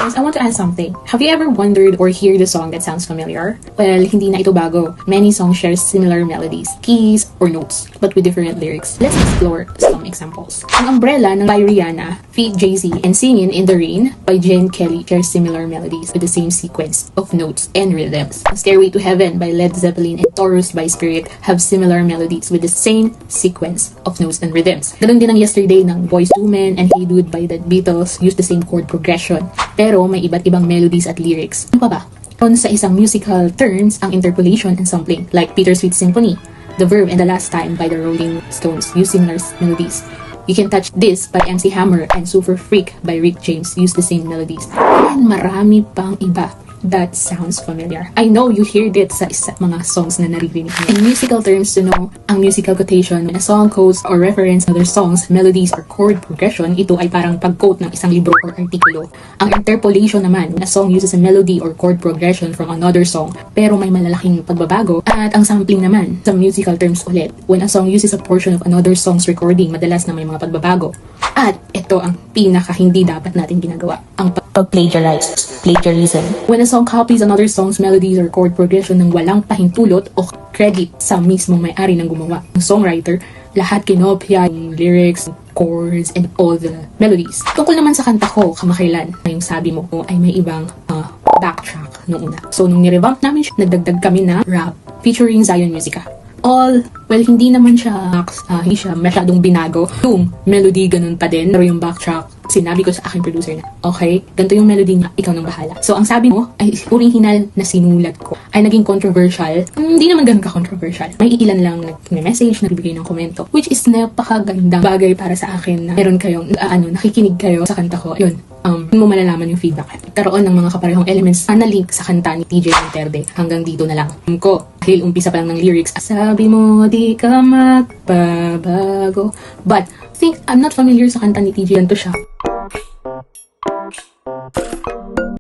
Guys, I want to ask something. Have you ever wondered or heard a song that sounds familiar? Well, hindi na ito bago. Many songs share similar melodies, keys, or notes, but with different lyrics. Let's explore some examples. Ang Umbrella ng by Rihanna, feat. Jay-Z, and Singin' in the Rain by Jen Kelly share similar melodies with the same sequence of notes and rhythms. Stairway to Heaven by Led Zeppelin and Taurus by Spirit have similar melodies with the same sequence of notes and rhythms. Ganun din ang Yesterday ng Boyz II Men and Hey Dude by the Beatles use the same chord progression, pero may iba't ibang melodies at lyrics. Ano pa ba? On sa isang musical terms, ang interpolation and sampling, like Bittersweet Symphony, The Verve, and The Last Time by the Rolling Stones use similar melodies. You Can Touch This by MC Hammer and Super Freak by Rick James use the same melodies. And marami pang iba that sounds familiar. I know you hear it sa mga songs na naririnig mo. In musical terms, to know ang musical quotation, when a song quotes or reference other songs, melodies, or chord progression, ito ay parang pag-quote ng isang libro or artikulo. Ang interpolation naman, when a song uses a melody or chord progression from another song, pero may malalaking pagbabago. At ang sampling naman, sa musical terms ulit, when a song uses a portion of another song's recording, madalas na may mga pagbabago. At ito ang pinaka hindi dapat natin ginagawa, ang plagiarism. When a song copies another song's melodies or chord progression ng walang pahintulot o credit sa mismong may-ari ng gumawa. Ang songwriter, lahat kinopya, yung lyrics, chords, and all the melodies. Tungkol naman sa kanta ko, kamakailan, yung sabi mo ay may ibang backtrack nung una. So, nung nirevamp namin siya, nagdagdag kami na rap featuring Zion Musica. Hindi naman siya, hindi siya masyadong binago. Yung melody, ganun pa din. Pero yung backtrack, sinabi ko sa aking producer na, okay, ganito yung melody niya, ikaw nang bahala. So, ang sabi mo, ay puring hinal na sinulat ko, ay naging controversial. Hindi naman ganun ka-controversial. May ilan lang nag-message, nagbibigay ng komento, which is napakagandang bagay para sa akin na meron kayong, nakikinig kayo sa kanta ko. Yun, mo malalaman yung feedback. Taroon ng mga kaparehong elements na link sa kanta ni TJ Monterde. Hanggang dito na lang. Dahil umpisa pa lang ng lyrics, sabi mo di ka magbabago. But, I'm not familiar sa kanta ni TJ. Ganito siya.